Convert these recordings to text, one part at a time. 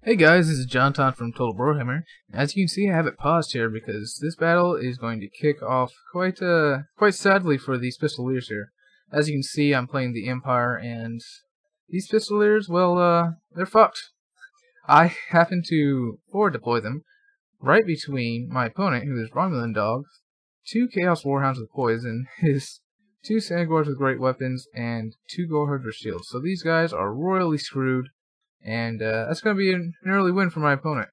Hey guys, this is JonTaun from Total Brohammer. As you can see, I have it paused here because this battle is going to kick off quite sadly for these Pistoliers here. As you can see, I'm playing the Empire, and these Pistoliers, well, they're fucked. I happen to forward deploy them right between my opponent, who is RomulanDawg, 2 Chaos Warhounds with poison, his 2 Vanguards with great weapons, and 2 Gorehearts with shields. So these guys are royally screwed. And that's going to be an early win for my opponent.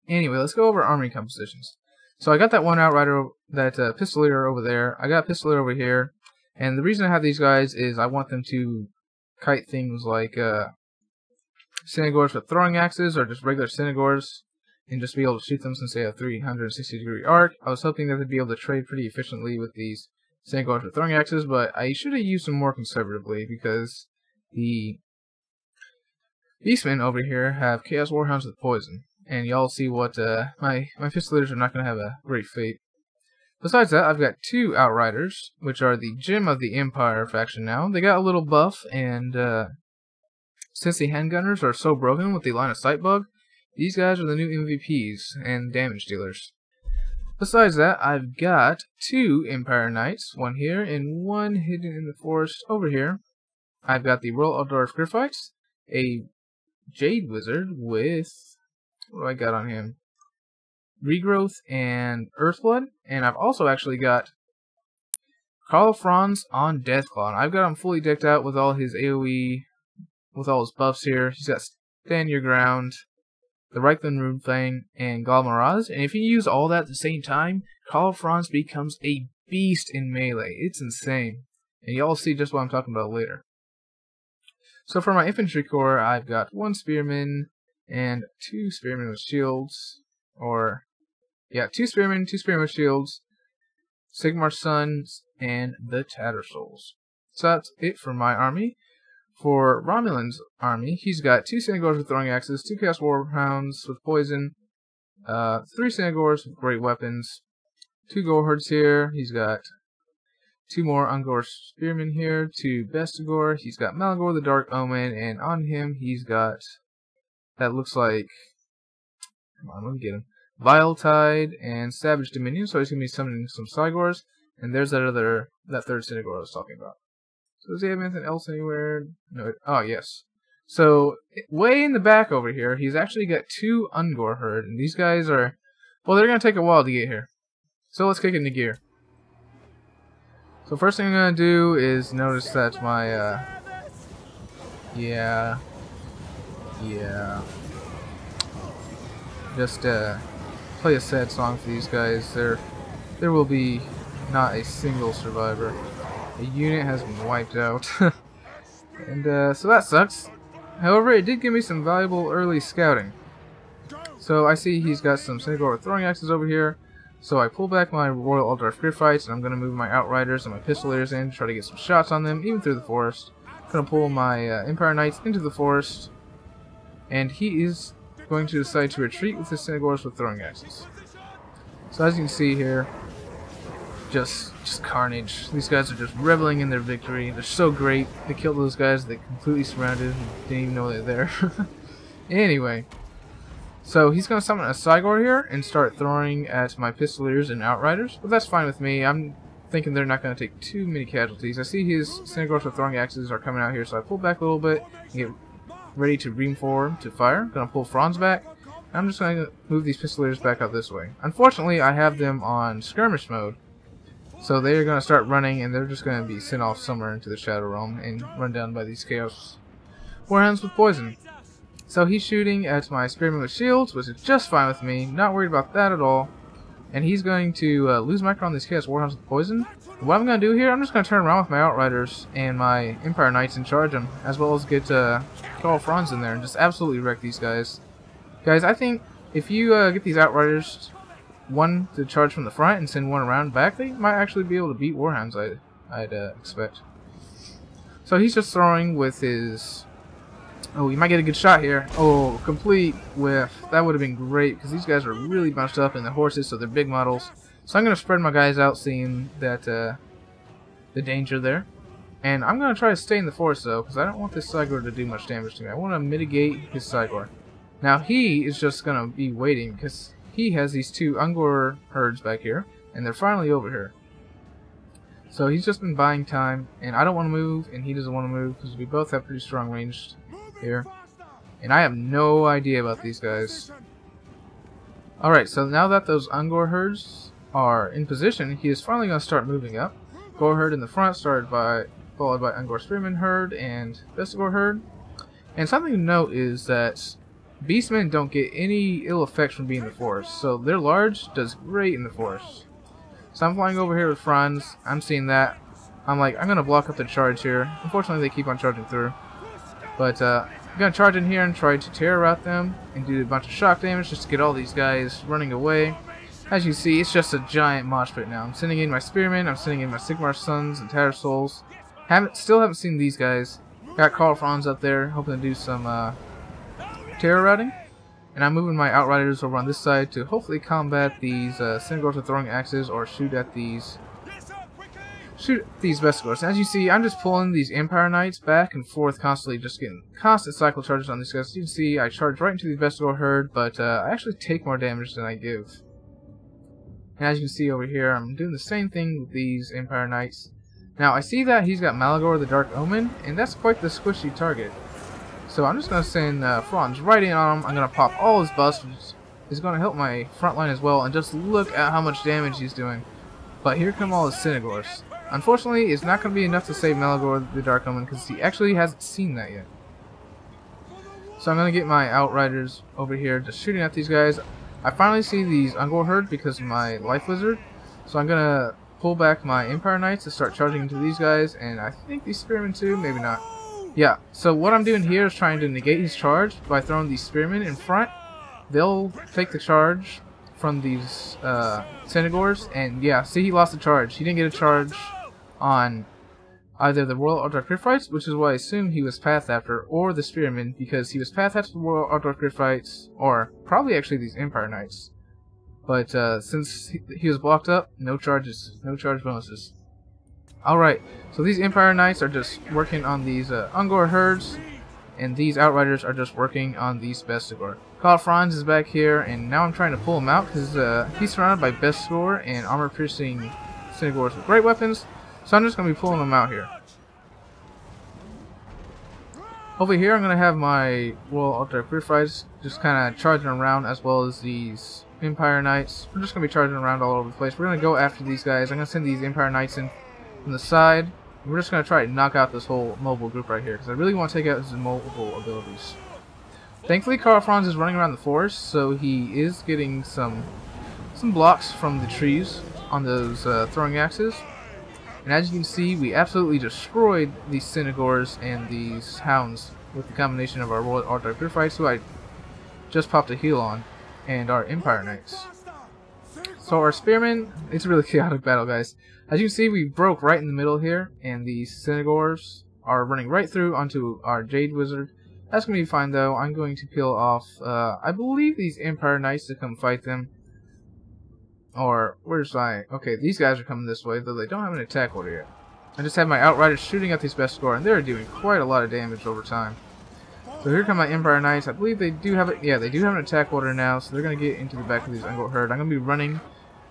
Anyway, let's go over army compositions. So I got that one outrider, that Pistolier over there. I got a Pistolier over here. And the reason I have these guys is I want them to kite things like Vanguards with throwing axes or just regular Vanguards and just be able to shoot them since they have 360-degree arc. I was hoping that they'd be able to trade pretty efficiently with these Vanguards with throwing axes, but I should have used them more conservatively because the Beastmen over here have Chaos Warhounds with poison, and y'all see what my Pistoliers are not going to have a great fate. Besides that, I've got 2 Outriders, which are the gem of the Empire faction now. They got a little buff, and since the handgunners are so broken with the line of sight bug, these guys are the new MVPs and damage dealers. Besides that, I've got 2 Empire Knights, one here and one hidden in the forest over here. I've got the Royal Outdoor Griffiths, a Jade Wizard with, what do I got on him? Regrowth and Earthblood, and I've also actually got Karl Franz on Deathclaw. I've got him fully decked out with all his AoE, with all his buffs here. He's got Stand Your Ground, the Reichland Rune Fang, and Galmaraz. And if you use all that at the same time, Karl Franz becomes a beast in melee. It's insane. And y'all see just what I'm talking about later. So for my infantry corps, I've got 1 spearman and 2 spearmen with shields, or, yeah, 2 spearmen with shields, Sigmar's Sons, and the Tattersouls. So that's it for my army. For Romulan's army, he's got 2 Vanguards with throwing axes, 2 Chaos Warhounds with poison, 3 Vanguards with great weapons, 2 Gorehearts here, he's got 2 more Ungor Spearmen here, 2 Bestigor, he's got Malagor the Dark Omen, and on him he's got, that looks like, come on, let me get him, Vile Tide and Savage Dominion, so he's going to be summoning some Cygors, and there's that 3rd Synagor I was talking about. So does he have anything else anywhere? No, oh yes. So, way in the back over here, he's actually got 2 Ungor Herd, and these guys are, well, they're going to take a while to get here. So let's kick it into gear. So first thing I'm going to do is notice that my, just, play a sad song for these guys. There will be not a single survivor. A unit has been wiped out. And, so that sucks. However, it did give me some valuable early scouting. So I see he's got some Synagor with throwing axes over here. So I pull back my Royal Outdoor Griffiths, and I'm going to move my Outriders and my Pistoliers in to try to get some shots on them, even through the forest. I'm going to pull my Empire Knights into the forest, and he is going to decide to retreat with his Synagors with throwing axes. So as you can see here, just carnage. These guys are just reveling in their victory. They're so great. They killed those guys that completely surrounded and didn't even know they're there. Anyway. So he's going to summon a Cygor here and start throwing at my Pistoliers and Outriders, but that's fine with me. I'm thinking they're not going to take too many casualties. I see his Synagors with throwing axes are coming out here, so I pull back a little bit and get ready to ream forward to fire. I'm going to pull Franz back. I'm just going to move these Pistoliers back out this way. Unfortunately, I have them on skirmish mode, so they're going to start running, and they're just going to be sent off somewhere into the Shadow Realm and run down by these Chaos Warhounds with poison. So he's shooting at my Spearmen with shields, which is just fine with me. Not worried about that at all. And he's going to lose micro on these Chaos Warhounds with poison. And what I'm going to do here, I'm just going to turn around with my Outriders and my Empire Knights and charge them, as well as get Karl Franz in there and just absolutely wreck these guys. Guys, I think if you get these Outriders, one to charge from the front and send one around back, they might actually be able to beat Warhounds, I'd expect. So he's just throwing with his... Oh, you might get a good shot here. Oh, complete whiff. That would have been great, because these guys are really bunched up in the horses, so they're big models. So I'm going to spread my guys out, seeing that the danger there. And I'm going to try to stay in the forest, though, because I don't want this Cygor to do much damage to me. I want to mitigate his Cygor. Now he is just gonna be waiting because he has these two Ungor herds back here, and they're finally over here. So he's just been buying time, and I don't want to move, and he doesn't want to move because we both have pretty strong range here. And I have no idea about these guys. Alright, so now that those Ungor herds are in position, he is finally going to start moving up. Gore herd in the front, followed by Ungor Spearman herd and Vestigor herd. And something to note is that Beastmen don't get any ill effects from being in the forest, so their large does great in the forest. So I'm flying over here with Franz. I'm seeing that. I'm like, I'm going to block up the charge here. Unfortunately, they keep on charging through. But I'm going to charge in here and try to terror out them and do a bunch of shock damage just to get all these guys running away. As you see, it's just a giant mosh pit now. I'm sending in my Spearmen, I'm sending in my Sigmar Sons and Tattersouls. Still haven't seen these guys. Got Karl Franz up there, hoping to do some terror routing. And I'm moving my Outriders over on this side to hopefully combat these Synagors with throwing axes or shoot at these Vestigors. As you see, I'm just pulling these Empire Knights back and forth constantly, just getting constant cycle charges on these guys. As you can see, I charge right into the Vestigor herd, but I actually take more damage than I give. And as you can see over here, I'm doing the same thing with these Empire Knights. Now, I see that he's got Malagor the Dark Omen, and that's quite the squishy target. So I'm just going to send Franz right in on him. I'm going to pop all his buffs, which is going to help my front line as well. And just look at how much damage he's doing. But here come all his Synagors. Unfortunately, it's not going to be enough to save Malagor the Dark Omen because he actually hasn't seen that yet. So I'm going to get my Outriders over here just shooting at these guys. I finally see these Ungor herd because of my Life Wizard. So I'm going to pull back my Empire Knights to start charging into these guys. And I think these Spearmen too, maybe not. Yeah, so what I'm doing here is trying to negate his charge by throwing these Spearmen in front. They'll take the charge from these Synagors, and yeah, see, he lost the charge. He didn't get a charge on either the Royal Outdoor Griffrights, which is what I assume he was path after, or the Spearmen, because he was path after the Royal Outdoor Griffrights, or probably actually these Empire Knights. But since he was blocked up, no charges, no charge bonuses. Alright, so these Empire Knights are just working on these Ungor herds, and these Outriders are just working on these Vestigor. Karl Franz is back here, and now I'm trying to pull him out because he's surrounded by Vestigor and armor-piercing Synagors with great weapons, so I'm just going to be pulling him out here. Over here, I'm going to have my Royal Outdoor Griffrights just kind of charging around, as well as these Empire Knights. We're just going to be charging around all over the place. We're going to go after these guys. I'm going to send these Empire Knights in from the side. We're just going to try to knock out this whole mobile group right here, because I really want to take out his mobile abilities. Thankfully, Karl Franz is running around the forest, so he is getting some blocks from the trees on those throwing axes. And as you can see, we absolutely destroyed these Synagors and these Hounds with the combination of our Royal Outdoor Griffrights, who I just popped a heal on, and our Empire Knights. So our Spearmen, it's a really chaotic battle, guys. As you can see, we broke right in the middle here, and these Synagors are running right through onto our Jade Wizard. That's going to be fine, though. I'm going to peel off, I believe, these Empire Knights to come fight them. Or, where's my... Okay, these guys are coming this way, though they don't have an attack order yet. I just have my Outriders shooting at these Vestigor, and they're doing quite a lot of damage over time. So here come my Empire Knights. I believe they do have it. Yeah, they do have an attack order now, so they're going to get into the back of these Ungor herd. I'm going to be running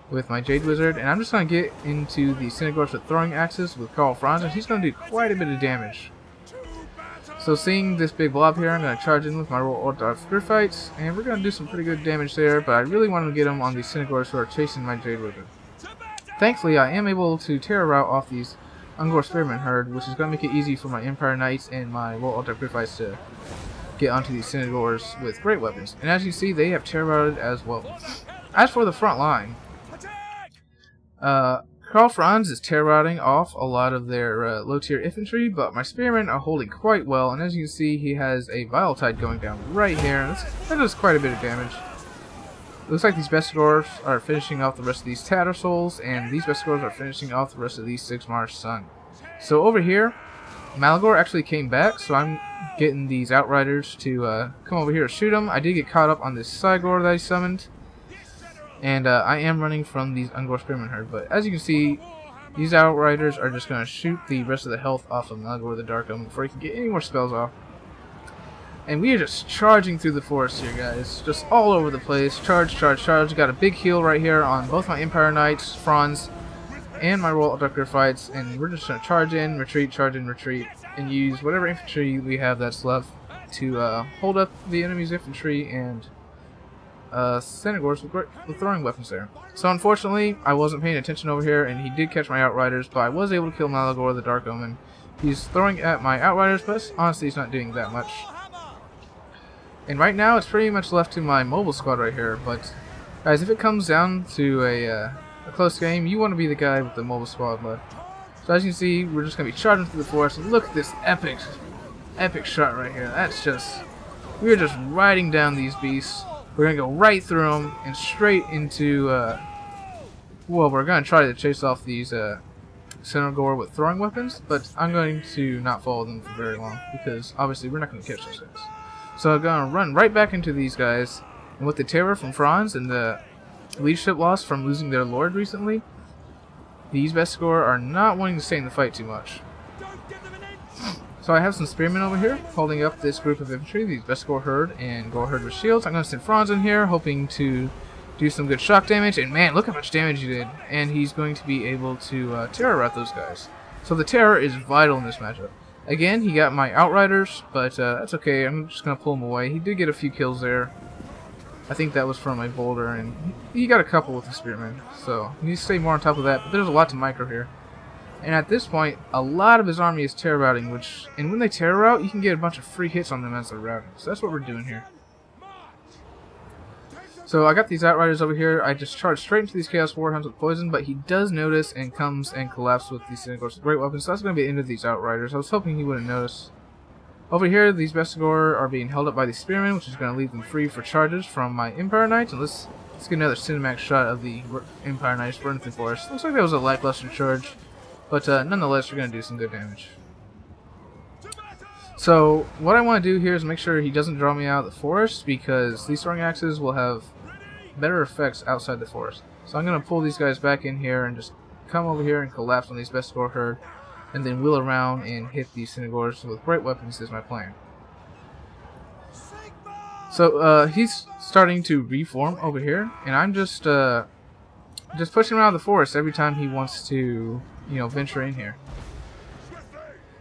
with my Jade Wizard, and I'm just going to get into the Synagors with throwing axes with Karl Franz, and he's going to do quite a bit of damage. So seeing this big blob here, I'm going to charge in with my Royal Outdoor Griffrights, and we're going to do some pretty good damage there, but I really want to get them on these Synagors who are chasing my Jade Wizard. Thankfully, I am able to terror route off these Ungor Spearman herd, which is going to make it easy for my Empire Knights and my Royal Outdoor Griffrights to get onto these Synagors with great weapons. And as you see, they have terror routed as well. As for the front line, Karl Franz is terror routing off a lot of their low-tier infantry, but my Spearmen are holding quite well, and as you can see, he has a Vile Tide going down right here, and that does quite a bit of damage. It looks like these Vestigors are finishing off the rest of these Tattersouls, and these Vestigors are finishing off the rest of these Sigmar's Sun. So over here, Malagor actually came back, so I'm getting these Outriders to come over here to shoot him. I did get caught up on this Sigor that I summoned. And I am running from these Ungor Spearman herd, but as you can see, these Outriders are just going to shoot the rest of the health off of Malagor the Dark Omen before he can get any more spells off. And we are just charging through the forest here, guys. Just all over the place. Charge, charge, charge. Got a big heal right here on both my Empire Knights, Franz, and my Royal Dark Fights. And we're just going to charge in, retreat, and use whatever infantry we have that's left to hold up the enemy's infantry and Senegors with throwing weapons there. So unfortunately, I wasn't paying attention over here, and he did catch my Outriders, but I was able to kill Malagor the Dark Omen. He's throwing at my Outriders, but honestly he's not doing that much. And right now, it's pretty much left to my mobile squad right here. But guys, if it comes down to a close game, you want to be the guy with the mobile squad left. So as you can see, we're just going to be charging through the forest. And look at this epic shot right here. That's just, we're just riding down these beasts. We're going to go right through them and straight into, well, we're going to try to chase off these Senegor with throwing weapons. But I'm going to not follow them for very long, because obviously we're not going to catch those things. So I'm going to run right back into these guys, and with the terror from Franz and the leadership loss from losing their lord recently, these Vestigor are not wanting to stay in the fight too much. So I have some spearmen over here holding up this group of infantry, these Vestigor herd and Gore herd with shields. I'm going to send Franz in here, hoping to do some good shock damage, and man, look how much damage he did. And he's going to be able to terror out those guys. So the terror is vital in this matchup. Again, he got my Outriders, but that's okay. I'm just going to pull him away. He did get a few kills there. I think that was from my boulder, and he got a couple with the Spearman. So, he needs to stay more on top of that, but there's a lot to micro here. And at this point, a lot of his army is terror routing, and when they terror rout, you can get a bunch of free hits on them as they're routing. So that's what we're doing here. So I got these Outriders over here. I just charged straight into these Chaos Warhounds with poison, but he does notice and comes and collapses with these Senegors with great weapons. So that's going to be the end of these Outriders. I was hoping he wouldn't notice. Over here, these Vestigor are being held up by these Spearmen, which is going to leave them free for charges from my Empire Knights. And let's get another cinematic shot of the Empire Knights burning through the forest. Looks like that was a lackluster charge, but nonetheless, we're going to do some good damage. So what I want to do here is make sure he doesn't draw me out of the forest, because these throwing axes will have better effects outside the forest. So I'm going to pull these guys back in here and just come over here and collapse on these Vestigor herd, and then wheel around and hit these Senegors with bright weapons is my plan. So he's starting to reform over here, and I'm just pushing him out of the forest every time he wants to, you know, venture in here.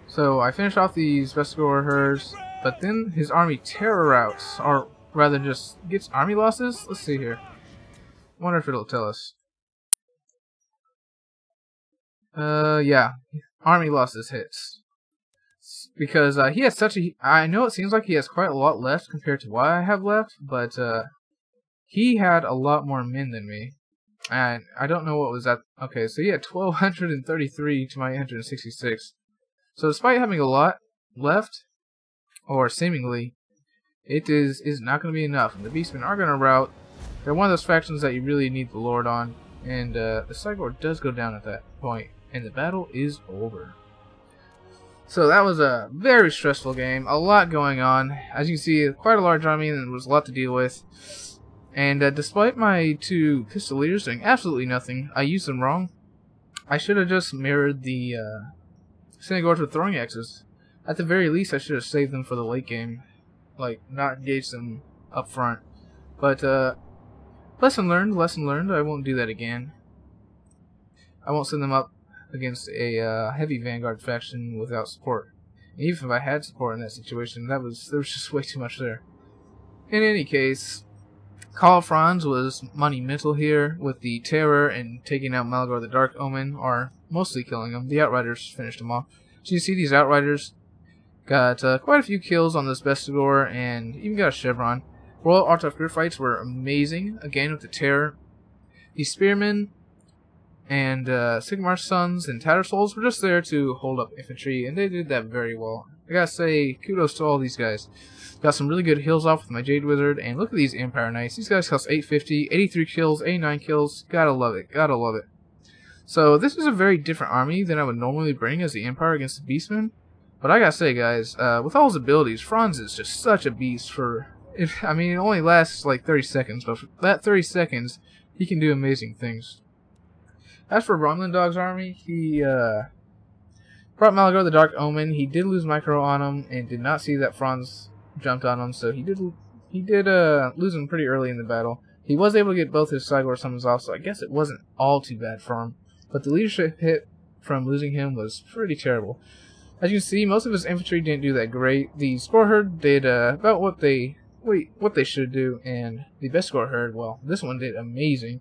So I finish off these Vestigor herds, but then his army terror routs, or rather just gets army losses. Let's see here. Wonder if it'll tell us. Yeah, army losses hits. Because he has such a... I know it seems like he has quite a lot left compared to what I have left, but he had a lot more men than me. And I don't know what was that. Okay, so he had 1,233 to my 866. So despite having a lot left, or seemingly, it is not going to be enough. And the Beastmen are going to rout. They're one of those factions that you really need the Lord on. And the Sigor does go down at that point. And the battle is over. So that was a very stressful game. A lot going on. As you can see, quite a large army, and there was a lot to deal with. And despite my two pistol leaders doing absolutely nothing, I used them wrong. I should have just mirrored the Senegors with throwing axes. At the very least, I should have saved them for the late game. Like, not engage them up front. But, lesson learned, lesson learned. I won't do that again. I won't send them up against a heavy Vanguard faction without support. And even if I had support in that situation, there was just way too much there. In any case, Karl Franz was monumental here with the terror and taking out Malagor the Dark Omen, or mostly killing him. The Outriders finished him off. So you see these Outriders got quite a few kills on this Vestigor, and even got a Chevron. Royal Dark fights were amazing, again with the terror. These Spearmen and Sigmar's Sons and Tattersouls were just there to hold up infantry, and they did that very well. I gotta say, kudos to all these guys. Got some really good heals off with my Jade Wizard, and look at these Empire Knights. These guys cost 850, 83 kills, 89 kills. Gotta love it, gotta love it. So this is a very different army than I would normally bring as the Empire against the Beastmen. But I gotta say, guys, with all his abilities, Franz is just such a beast for... I mean, it only lasts like 30 seconds, but for that 30 seconds, he can do amazing things. As for RomulanDawg's army, he brought Malagor the Dark Omen. He did lose micro on him and did not see that Franz jumped on him, so he did lose him pretty early in the battle. He was able to get both his Sigor summons off, so I guess it wasn't all too bad for him. But the leadership hit from losing him was pretty terrible. As you can see, most of his infantry didn't do that great. The Score Herd did about what they should do, and the best Score Herd, well, this one did amazing.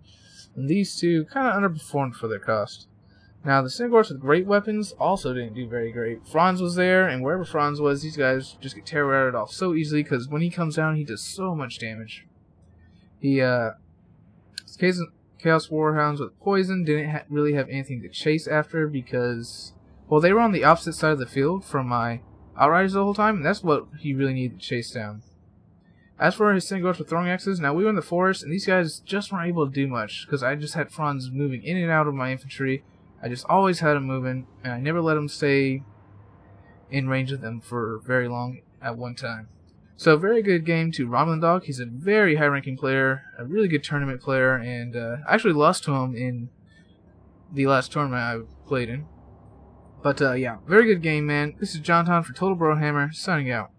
And these two kind of underperformed for their cost. Now, the Centaurs with great weapons also didn't do very great. Franz was there, and wherever Franz was, these guys just get terrorized off so easily, because when he comes down, he does so much damage. He, Chaos Warhounds with poison didn't really have anything to chase after, because, well, they were on the opposite side of the field from my Outriders the whole time, and that's what he really needed to chase down. As for his Centaurs with throwing axes, now we were in the forest, and these guys just weren't able to do much, because I just had Franz moving in and out of my infantry. I just always had him moving, and I never let him stay in range of them for very long at one time. So, very good game to RomulanDawg. He's a very high-ranking player, a really good tournament player, and I actually lost to him in the last tournament I played in. But, yeah, very good game, man. This is JonTaun for Total Brohammer, signing out.